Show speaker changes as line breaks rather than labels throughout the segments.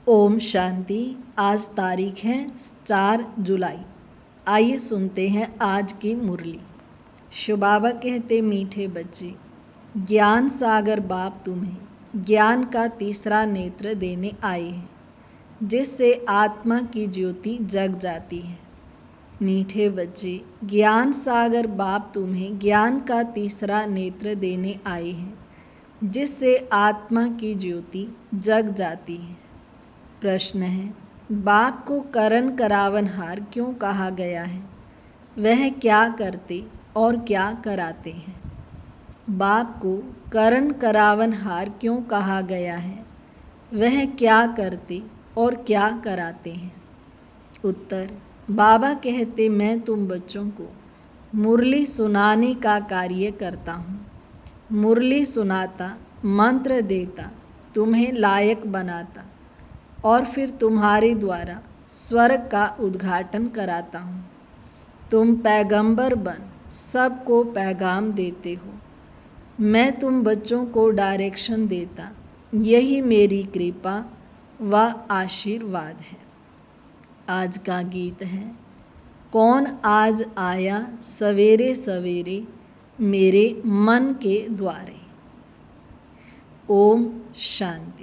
ओम शांति। आज तारीख है 4 जुलाई। आइए सुनते हैं आज की मुरली। शिव बाबा कहते, मीठे बच्चे, ज्ञान सागर बाप तुम्हें ज्ञान का तीसरा नेत्र देने आए हैं, जिससे आत्मा की ज्योति जग जाती है। मीठे बच्चे, ज्ञान सागर बाप तुम्हें ज्ञान का तीसरा नेत्र देने आए हैं, जिससे आत्मा की ज्योति जग जाती है। प्रश्न है, बाप को करण करावनहार क्यों कहा गया है? वह क्या करते और क्या कराते हैं? बाप को करण करावनहार क्यों कहा गया है? वह क्या करते और क्या कराते हैं? उत्तर, बाबा कहते, मैं तुम बच्चों को मुरली सुनाने का कार्य करता हूँ। मुरली सुनाता, मंत्र देता, तुम्हें लायक बनाता और फिर तुम्हारे द्वारा स्वर्ग का उद्घाटन कराता हूँ। तुम पैगंबर बन सबको पैगाम देते हो। मैं तुम बच्चों को डायरेक्शन देता, यही मेरी कृपा व आशीर्वाद है। आज का गीत है, कौन आज आया सवेरे सवेरे मेरे मन के द्वारे। ओम शांति।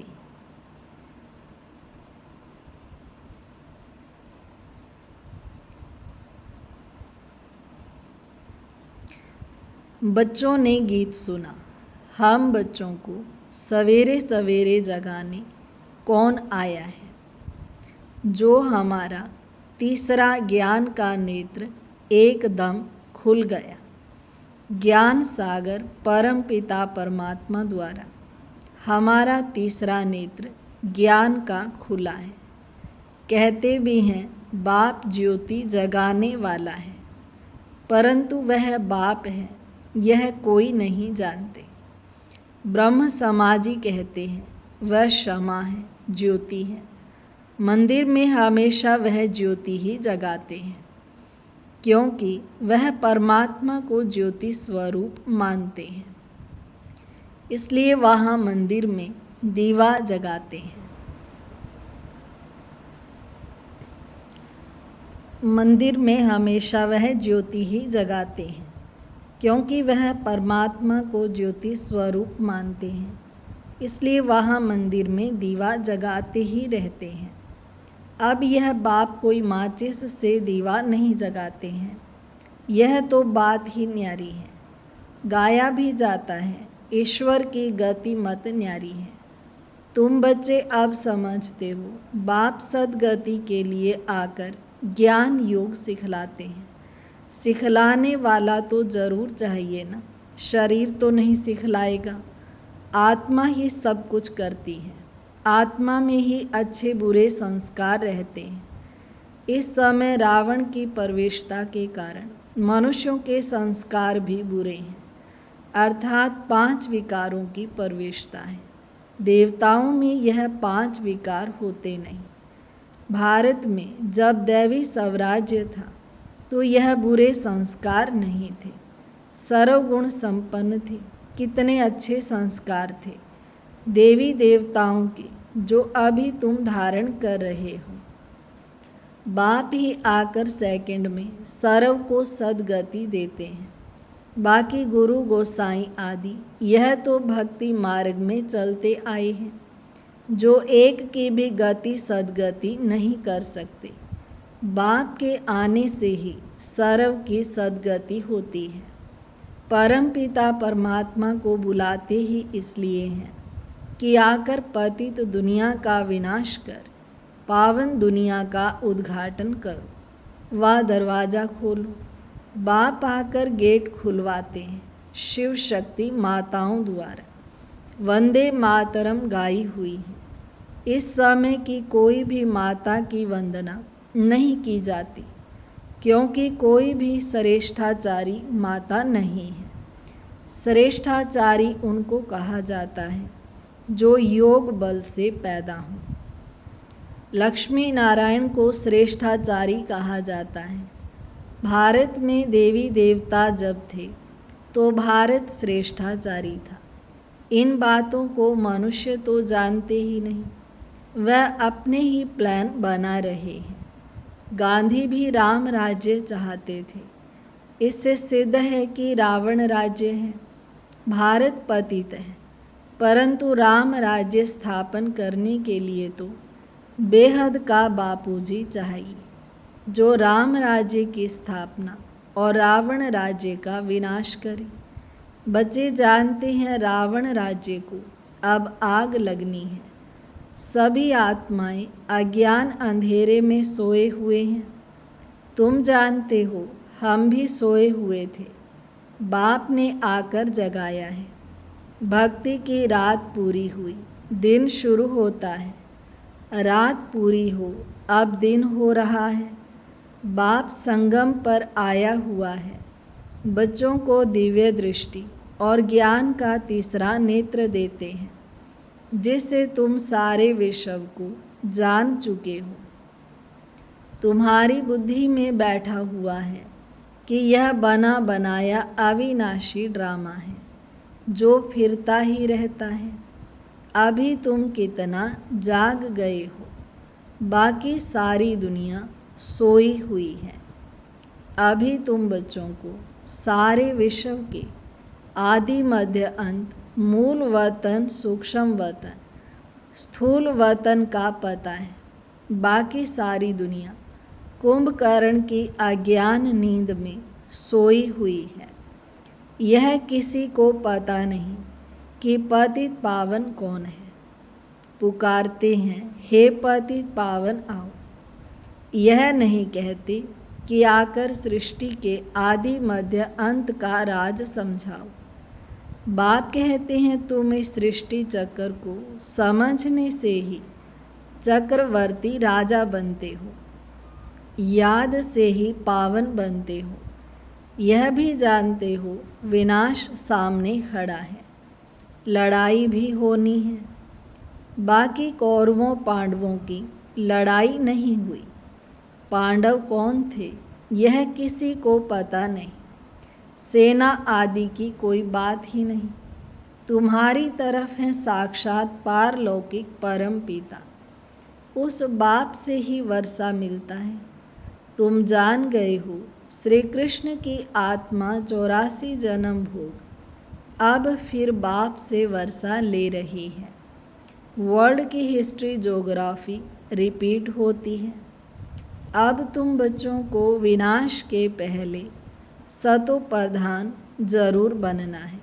बच्चों ने गीत सुना। हम बच्चों को सवेरे सवेरे जगाने कौन आया है? जो हमारा तीसरा ज्ञान का नेत्र एकदम खुल गया। ज्ञान सागर परम पिता परमात्मा द्वारा हमारा तीसरा नेत्र ज्ञान का खुला है। कहते भी हैं, बाप ज्योति जगाने वाला है, परंतु वह बाप है यह कोई नहीं जानते। ब्रह्म समाजी कहते हैं, वह क्षमा है, ज्योति है। मंदिर में हमेशा वह ज्योति ही जगाते हैं, क्योंकि वह परमात्मा को ज्योति स्वरूप मानते हैं। इसलिए वहाँ मंदिर में दीवा जगाते हैं। मंदिर में हमेशा वह ज्योति ही जगाते हैं, क्योंकि वह परमात्मा को ज्योति स्वरूप मानते हैं। इसलिए वहाँ मंदिर में दीवा जगाते ही रहते हैं। अब यह बाप कोई माचिस से दीवा नहीं जगाते हैं, यह तो बात ही न्यारी है। गाया भी जाता है, ईश्वर की गति मत न्यारी है। तुम बच्चे अब समझते हो, बाप सदगति के लिए आकर ज्ञान योग सिखलाते हैं। सिखलाने वाला तो ज़रूर चाहिए ना, शरीर तो नहीं सिखलाएगा। आत्मा ही सब कुछ करती है। आत्मा में ही अच्छे बुरे संस्कार रहते हैं। इस समय रावण की प्रवेशता के कारण मनुष्यों के संस्कार भी बुरे हैं, अर्थात 5 विकारों की प्रवेशता है। देवताओं में यह 5 विकार होते नहीं। भारत में जब दैवी स्वराज्य था तो यह बुरे संस्कार नहीं थे, सर्वगुण संपन्न थे। कितने अच्छे संस्कार थे देवी देवताओं के, जो अभी तुम धारण कर रहे हो। बाप ही आकर सेकंड में सर्व को सदगति देते हैं। बाकी गुरु गोसाई आदि यह तो भक्ति मार्ग में चलते आए हैं, जो एक की भी गति सदगति नहीं कर सकते। बाप के आने से ही सर्व की सदगति होती है। परम पिता परमात्मा को बुलाते ही इसलिए हैं कि आकर पतित दुनिया का विनाश कर पावन दुनिया का उद्घाटन करो व दरवाज़ा खोलो। बाप आकर गेट खुलवाते हैं। शिव शक्ति माताओं द्वारा वंदे मातरम गाई हुई है। इस समय की कोई भी माता की वंदना नहीं की जाती, क्योंकि कोई भी श्रेष्ठाचारी माता नहीं है। श्रेष्ठाचारी उनको कहा जाता है जो योग बल से पैदा हों। लक्ष्मी नारायण को श्रेष्ठाचारी कहा जाता है। भारत में देवी देवता जब थे तो भारत श्रेष्ठाचारी था। इन बातों को मनुष्य तो जानते ही नहीं। वह अपने ही प्लान बना रहे हैं। गांधी भी राम राज्य चाहते थे। इससे सिद्ध है कि रावण राज्य है। भारत पतित है, परंतु राम राज्य स्थापन करने के लिए तो बेहद का बापूजी चाहिए, जो राम राज्य की स्थापना और रावण राज्य का विनाश करे। बच्चे जानते हैं रावण राज्य को अब आग लगनी है। सभी आत्माएं अज्ञान अंधेरे में सोए हुए हैं। तुम जानते हो हम भी सोए हुए थे, बाप ने आकर जगाया है। भक्ति की रात पूरी हुई, दिन शुरू होता है। रात पूरी हो, अब दिन हो रहा है। बाप संगम पर आया हुआ है। बच्चों को दिव्य दृष्टि और ज्ञान का तीसरा नेत्र देते हैं, जिससे तुम सारे विश्व को जान चुके हो। तुम्हारी बुद्धि में बैठा हुआ है कि यह बना बनाया अविनाशी ड्रामा है, जो फिरता ही रहता है। अभी तुम कितना जाग गए हो, बाकी सारी दुनिया सोई हुई है। अभी तुम बच्चों को सारे विश्व के आदि मध्य अंत, मूल वतन, सूक्ष्म वतन, स्थूल वतन का पता है। बाकी सारी दुनिया कुंभकर्ण की अज्ञान नींद में सोई हुई है। यह किसी को पता नहीं कि पतित पावन कौन है। पुकारते हैं, हे पतित पावन आओ। यह नहीं कहते कि आकर सृष्टि के आदि मध्य अंत का राज समझाओ। बाप कहते हैं तुम इस सृष्टि चक्र को समझने से ही चक्रवर्ती राजा बनते हो, याद से ही पावन बनते हो। यह भी जानते हो विनाश सामने खड़ा है, लड़ाई भी होनी है। बाकी कौरवों पांडवों की लड़ाई नहीं हुई। पांडव कौन थे यह किसी को पता नहीं। सेना आदि की कोई बात ही नहीं। तुम्हारी तरफ है साक्षात पारलौकिक परम पिता। उस बाप से ही वर्षा मिलता है। तुम जान गए हो श्री कृष्ण की आत्मा 84 जन्म भोग अब फिर बाप से वर्षा ले रही है। वर्ल्ड की हिस्ट्री ज्योग्राफी रिपीट होती है। अब तुम बच्चों को विनाश के पहले सतो प्रधान जरूर बनना है।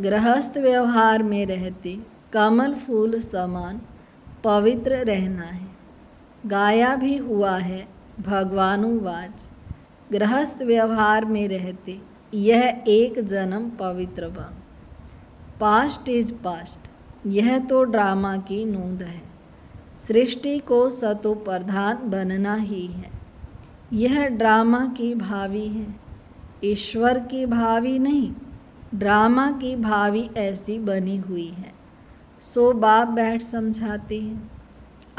गृहस्थ व्यवहार में रहते कमल फूल समान पवित्र रहना है। गाया भी हुआ है भगवानुवाच, गृहस्थ व्यवहार में रहते यह एक जन्म पवित्र बन। पास्ट इज पास्ट, यह तो ड्रामा की नूंद है। सृष्टि को सतो प्रधान बनना ही है। यह ड्रामा की भावी है, ईश्वर की भावी नहीं। ड्रामा की भावी ऐसी बनी हुई है। सो बाप बैठ समझाते हैं।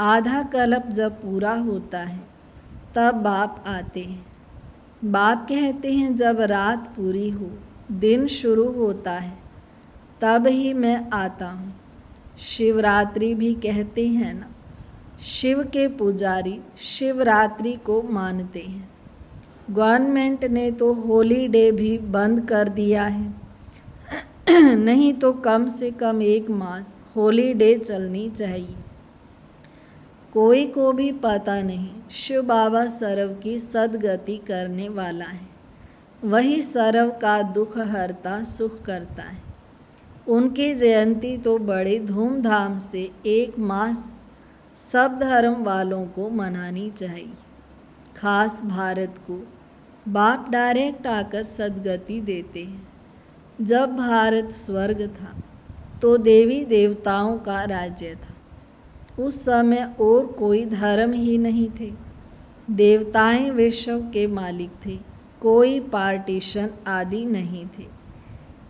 आधा कल्प जब पूरा होता है तब बाप आते हैं। बाप कहते हैं जब रात पूरी हो, दिन शुरू होता है, तब ही मैं आता हूँ। शिवरात्रि भी कहते हैं ना, शिव के पुजारी शिवरात्रि को मानते हैं। गवर्नमेंट ने तो हॉलीडे भी बंद कर दिया है। नहीं तो कम से कम 1 मास हॉलीडे चलनी चाहिए। कोई को भी पता नहीं शिव बाबा सर्व की सदगति करने वाला है। वही सर्व का दुख हरता, सुख करता है। उनकी जयंती तो बड़े धूमधाम से 1 मास सब धर्म वालों को मनानी चाहिए। खास भारत को बाप डायरेक्ट आकर सदगति देते हैं। जब भारत स्वर्ग था तो देवी देवताओं का राज्य था। उस समय और कोई धर्म ही नहीं थे। देवताएं विश्व के मालिक थे, कोई पार्टीशन आदि नहीं थे।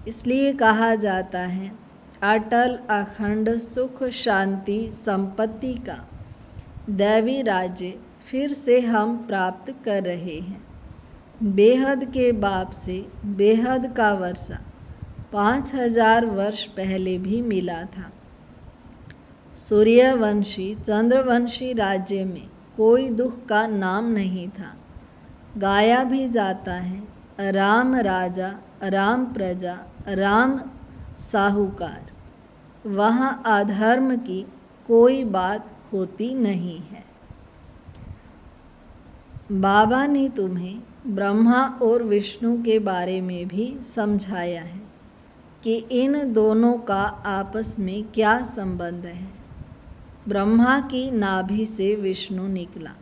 इसलिए कहा जाता है अटल अखंड सुख शांति संपत्ति का दैवी राज्य फिर से हम प्राप्त कर रहे हैं। बेहद के बाप से बेहद का वर्षा 5000 वर्ष पहले भी मिला था। सूर्यवंशी चंद्रवंशी राज्य में कोई दुख का नाम नहीं था। गाया भी जाता है, राम राजा, राम प्रजा, राम साहूकार। वहाँ अधर्म की कोई बात होती नहीं है। बाबा ने तुम्हें ब्रह्मा और विष्णु के बारे में भी समझाया है कि इन दोनों का आपस में क्या संबंध है। ब्रह्मा की नाभि से विष्णु निकला।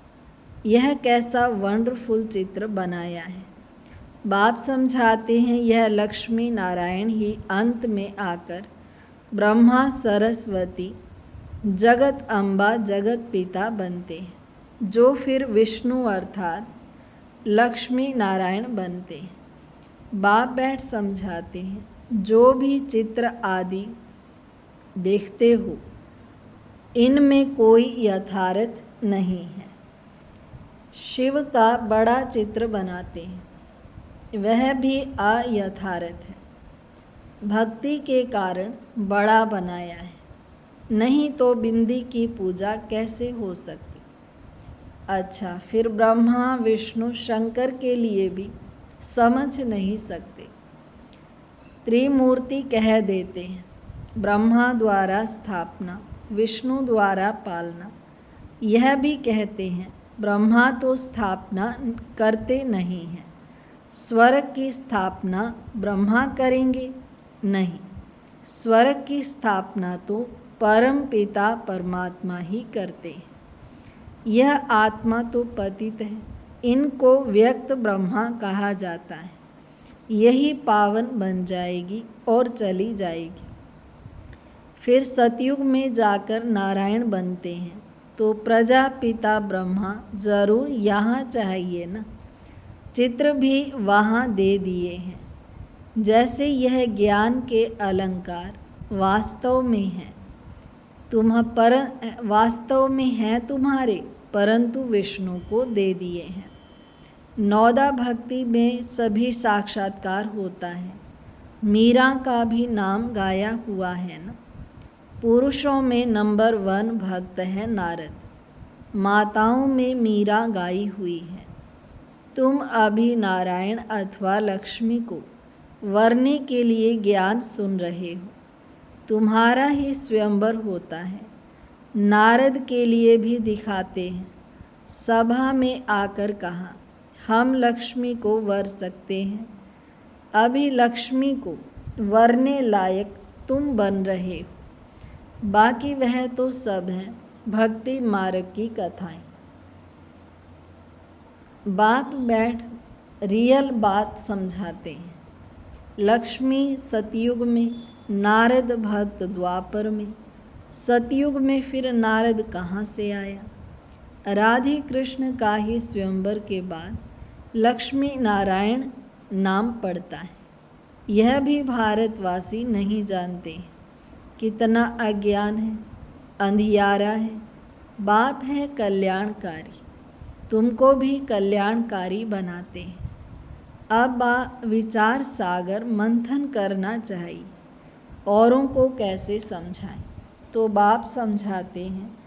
यह कैसा वंडरफुल चित्र बनाया है। बाप समझाते हैं यह लक्ष्मी नारायण ही अंत में आकर ब्रह्मा सरस्वती जगत अम्बा जगत पिता बनते हैं, जो फिर विष्णु अर्थात लक्ष्मी नारायण बनते हैं। बाप बैठ समझाते हैं, जो भी चित्र आदि देखते हो इनमें कोई यथार्थ नहीं है। शिव का बड़ा चित्र बनाते हैं, वह भी अयथार्थ है। भक्ति के कारण बड़ा बनाया है, नहीं तो बिंदी की पूजा कैसे हो सकती। अच्छा, फिर ब्रह्मा विष्णु शंकर के लिए भी समझ नहीं सकते। त्रिमूर्ति कह देते हैं, ब्रह्मा द्वारा स्थापना, विष्णु द्वारा पालना। यह भी कहते हैं ब्रह्मा तो स्थापना करते नहीं हैं। स्वर्ग की स्थापना ब्रह्मा करेंगे? नहीं, स्वर्ग की स्थापना तो परम पिता परमात्मा ही करते हैं। यह आत्मा तो पतित है, इनको व्यक्त ब्रह्मा कहा जाता है। यही पावन बन जाएगी और चली जाएगी। फिर सतयुग में जाकर नारायण बनते हैं, तो प्रजापिता ब्रह्मा जरूर यहाँ चाहिए ना। चित्र भी वहाँ दे दिए हैं। जैसे यह ज्ञान के अलंकार वास्तव में हैं, वास्तव में हैं तुम्हारे, परंतु विष्णु को दे दिए हैं। नौदा भक्ति में सभी साक्षात्कार होता है। मीरा का भी नाम गाया हुआ है ना। पुरुषों में नंबर 1 भक्त है नारद। माताओं में मीरा गाई हुई है। तुम अभी नारायण अथवा लक्ष्मी को वरने के लिए ज्ञान सुन रहे हो। तुम्हारा ही स्वयंवर होता है। नारद के लिए भी दिखाते हैं। सभा में आकर कहा, हम लक्ष्मी को वर सकते हैं। अभी लक्ष्मी को वरने लायक तुम बन रहे हो। बाकी वह तो सब है भक्ति मार्ग की कथाएं। बाप बैठ रियल बात समझाते हैं। लक्ष्मी सतयुग में, नारद भक्त द्वापर में। सतयुग में फिर नारद कहाँ से आया? राधे कृष्ण का ही स्वयंवर के बाद लक्ष्मी नारायण नाम पड़ता है। यह भी भारतवासी नहीं जानते। कितना अज्ञान है, अंधियारा है। बाप है कल्याणकारी, तुमको भी कल्याणकारी बनाते हैं। अब विचार सागर मंथन करना चाहिए। औरों को कैसे समझाएं? तो बाप समझाते हैं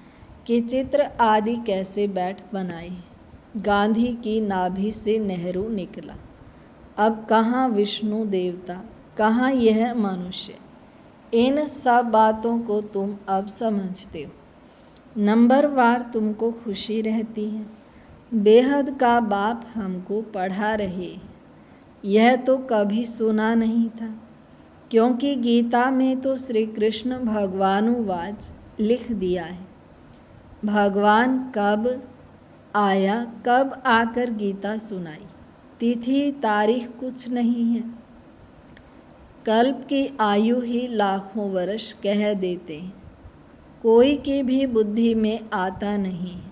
कि चित्र आदि कैसे बैठ बनाए। गांधी की नाभि से नेहरू निकला। अब कहाँ विष्णु देवता, कहाँ यह मनुष्य। इन सब बातों को तुम अब समझते हो। नंबरवार तुमको खुशी रहती है। बेहद का बाप हमको पढ़ा रहे हैं। यह तो कभी सुना नहीं था, क्योंकि गीता में तो श्री कृष्ण भगवानुवाच लिख दिया है। भगवान कब आया, कब आकर गीता सुनाई, तिथि तारीख कुछ नहीं है। कल्प की आयु ही लाखों वर्ष कह देते हैं। कोई की भी बुद्धि में आता नहीं है।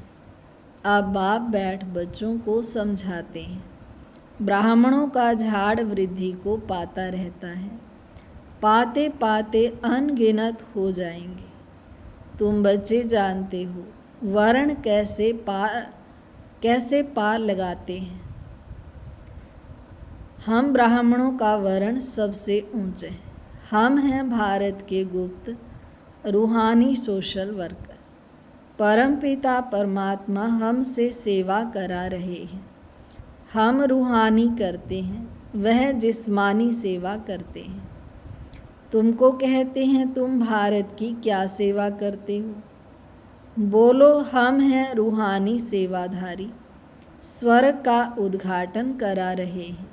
अब बाप बैठ बच्चों को समझाते हैं। ब्राह्मणों का झाड़ वृद्धि को पाता रहता है। पाते पाते अनगिनत हो जाएंगे। तुम बच्चे जानते हो वर्ण कैसे पार लगाते हैं। हम ब्राह्मणों का वर्ण सबसे ऊंचे है। हम हैं भारत के गुप्त रूहानी सोशल वर्कर। परमपिता परमात्मा हमसे सेवा करा रहे हैं। हम रूहानी करते हैं, वह जिस्मानी सेवा करते हैं। तुमको कहते हैं तुम भारत की क्या सेवा करते हो? बोलो, हम हैं रूहानी सेवाधारी, स्वर्ग का उद्घाटन करा रहे हैं,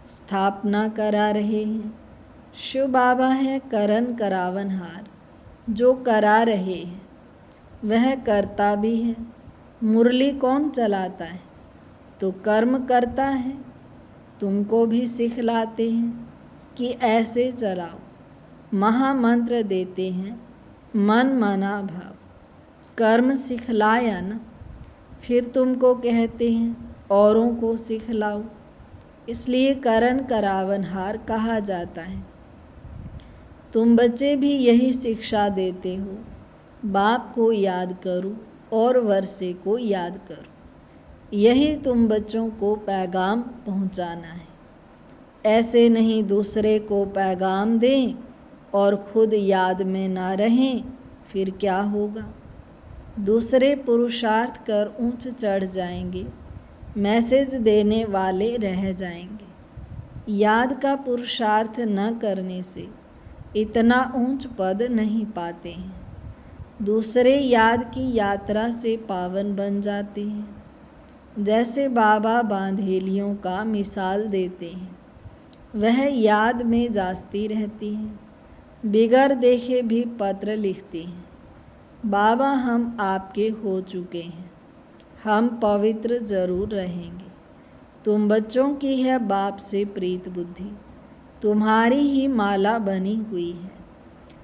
स्थापना करा रहे हैं। शिव बाबा है करण करावनहार, जो करा रहे हैं वह करता भी है। मुरली कौन चलाता है? तो कर्म करता है। तुमको भी सिखलाते हैं कि ऐसे चलाओ। महामंत्र देते हैं मन मना भाव। कर्म सिखलाया ना, फिर तुमको कहते हैं औरों को सिखलाओ। इसलिए करण करावनहार कहा जाता है। तुम बच्चे भी यही शिक्षा देते हो, बाप को याद करो और वर्षे को याद करो। यही तुम बच्चों को पैगाम पहुंचाना है। ऐसे नहीं दूसरे को पैगाम दें और खुद याद में ना रहें, फिर क्या होगा? दूसरे पुरुषार्थ कर ऊंच चढ़ जाएंगे, मैसेज देने वाले रह जाएंगे। याद का पुरुषार्थ न करने से इतना ऊंच पद नहीं पाते हैं। दूसरे याद की यात्रा से पावन बन जाते हैं। जैसे बाबा बांधेलियों का मिसाल देते हैं, वह याद में जाती रहती हैं। बिगर देखे भी पत्र लिखती हैं, बाबा हम आपके हो चुके हैं, हम पवित्र जरूर रहेंगे। तुम बच्चों की है बाप से प्रीत बुद्धि, तुम्हारी ही माला बनी हुई है।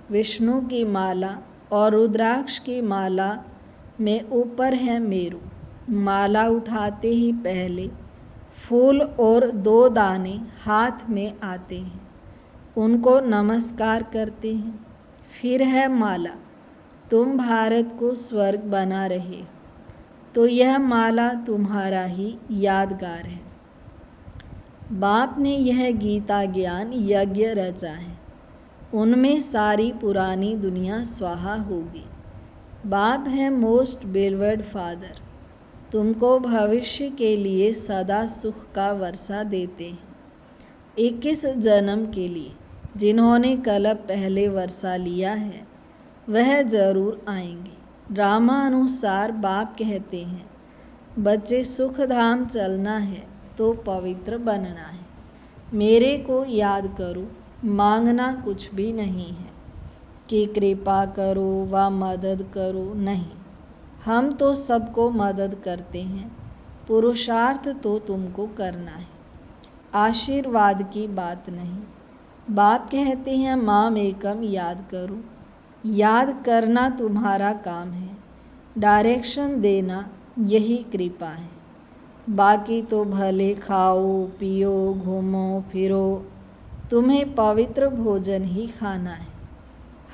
विष्णु की माला और रुद्राक्ष की माला में ऊपर है मेरू। माला उठाते ही पहले फूल और 2 दाने हाथ में आते हैं, उनको नमस्कार करते हैं। फिर है माला। तुम भारत को स्वर्ग बना रहे हो, तो यह माला तुम्हारा ही यादगार है। बाप ने यह गीता ज्ञान यज्ञ रचा है, उनमें सारी पुरानी दुनिया स्वाहा होगी। बाप है मोस्ट बिलवर्ड फादर, तुमको भविष्य के लिए सदा सुख का वर्षा देते हैं। 21 जन्म के लिए जिन्होंने कल पहले वर्षा लिया है वह जरूर आएंगे। ड्रामा अनुसार बाप कहते हैं बच्चे सुख धाम चलना है तो पवित्र बनना है। मेरे को याद करो, मांगना कुछ भी नहीं है कि कृपा करो व मदद करो, नहीं। हम तो सबको मदद करते हैं, पुरुषार्थ तो तुमको करना है, आशीर्वाद की बात नहीं। बाप कहते हैं माम एकम याद करो। याद करना तुम्हारा काम है, डायरेक्शन देना यही कृपा है। बाकी तो भले खाओ पियो घूमो फिरो, तुम्हें पवित्र भोजन ही खाना है।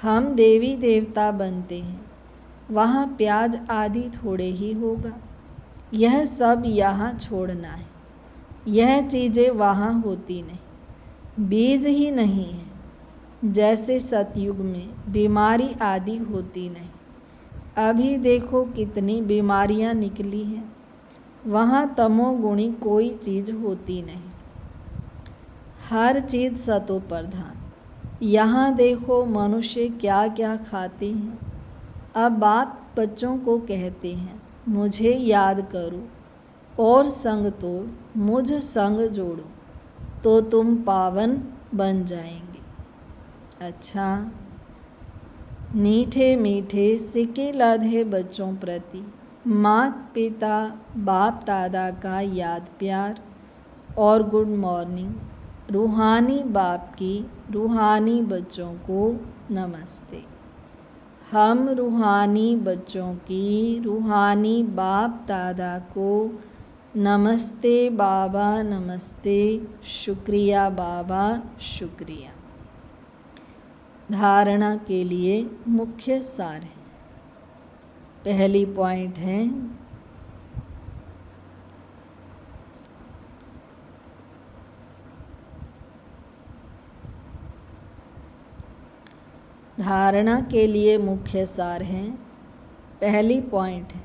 हम देवी देवता बनते हैं, वहाँ प्याज आदि थोड़े ही होगा। यह सब यहाँ छोड़ना है। यह चीज़ें वहाँ होती नहीं, बीज ही नहीं है। जैसे सतयुग में बीमारी आदि होती नहीं। अभी देखो कितनी बीमारियाँ निकली हैं, वहाँ तमोगुणी कोई चीज़ होती नहीं। हर चीज़ सतो प्रधान। यहाँ देखो मनुष्य क्या क्या खाते हैं। अब बाप बच्चों को कहते हैं मुझे याद करो और संग तोड़ मुझ संग जोड़ो, तो तुम पावन बन जाएंगे। अच्छा, मीठे मीठे सिक्के लधे बच्चों प्रति माता पिता बाप दादा का याद प्यार और गुड मॉर्निंग। रूहानी बाप की रूहानी बच्चों को नमस्ते। हम रूहानी बच्चों की रूहानी बाप दादा को नमस्ते बाबा, नमस्ते, शुक्रिया बाबा, शुक्रिया। धारणा के लिए मुख्य सार है। पहली पॉइंट है धारणा के लिए मुख्य सार हैं। पहली पॉइंट है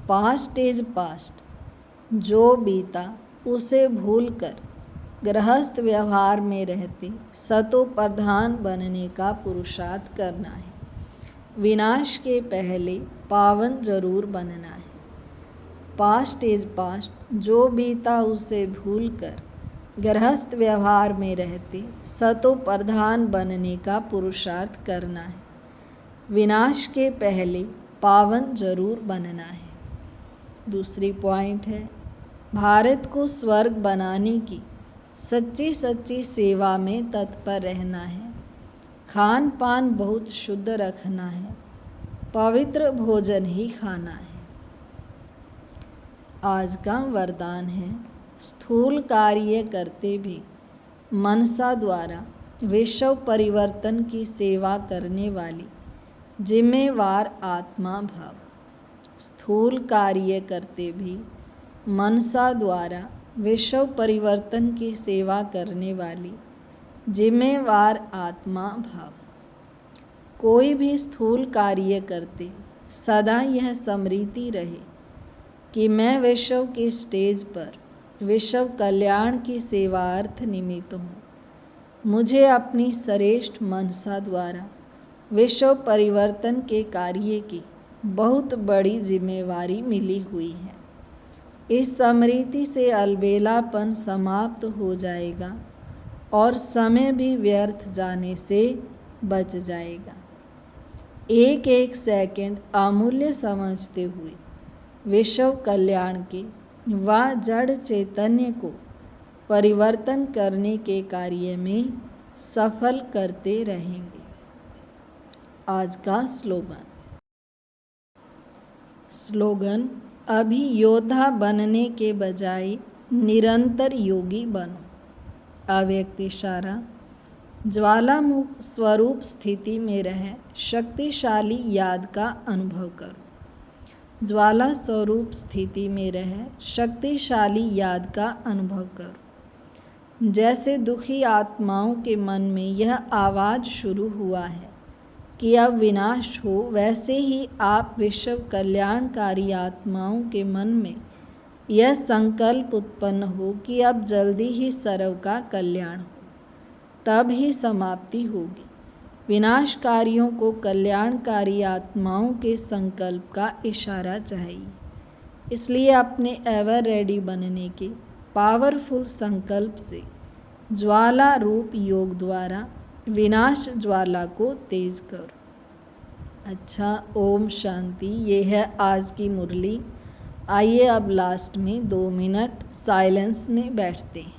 पास्ट इज पास्ट, जो बीता उसे भूलकर गृहस्थ व्यवहार में रहते सतो प्रधान बनने का पुरुषार्थ करना है। विनाश के पहले पावन जरूर बनना है। पास्ट इज पास्ट, जो बीता उसे भूलकर गृहस्थ व्यवहार में रहते सतो प्रधान बनने का पुरुषार्थ करना है। विनाश के पहले पावन जरूर बनना है। दूसरी पॉइंट है भारत को स्वर्ग बनाने की सच्ची सच्ची सेवा में तत्पर रहना है। खान पान बहुत शुद्ध रखना है, पवित्र भोजन ही खाना है। आज का वरदान है स्थूल कार्य करते भी मनसा द्वारा विश्व परिवर्तन की सेवा करने वाली जिम्मेवार आत्मा भाव। स्थूल कार्य करते भी मनसा द्वारा विश्व परिवर्तन की सेवा करने वाली जिम्मेवार आत्मा भाव। कोई भी स्थूल कार्य करते सदा यह स्मृति रहे कि मैं विश्व के स्टेज पर विश्व कल्याण की सेवार्थ निमित्त हूँ। मुझे अपनी श्रेष्ठ मनसा द्वारा विश्व परिवर्तन के कार्य की बहुत बड़ी जिम्मेवारी मिली हुई है। इस स्मृति से अलबेलापन समाप्त हो जाएगा और समय भी व्यर्थ जाने से बच जाएगा। एक एक सेकंड अमूल्य समझते हुए विश्व कल्याण के व जड़ चैतन्य को परिवर्तन करने के कार्य में सफल करते रहेंगे। आज का स्लोगन अभी योद्धा बनने के बजाय निरंतर योगी बनो। अव्यक्त इशारा ज्वालामुख स्वरूप स्थिति में रह शक्तिशाली याद का अनुभव करो। ज्वाला स्वरूप स्थिति में रह शक्तिशाली याद का अनुभव करो। जैसे दुखी आत्माओं के मन में यह आवाज़ शुरू हुआ है कि अब विनाश हो, वैसे ही आप विश्व कल्याणकारी आत्माओं के मन में यह संकल्प उत्पन्न हो कि अब जल्दी ही सर्व का कल्याण हो, तब ही समाप्ति होगी। विनाशकारियों को कल्याणकारी आत्माओं के संकल्प का इशारा चाहिए। इसलिए अपने एवर रेडी बनने के पावरफुल संकल्प से ज्वाला रूप योग द्वारा विनाश ज्वाला को तेज करो। अच्छा, ओम शांति। ये है आज की मुरली। आइए अब लास्ट में 2 मिनट साइलेंस में बैठते हैं।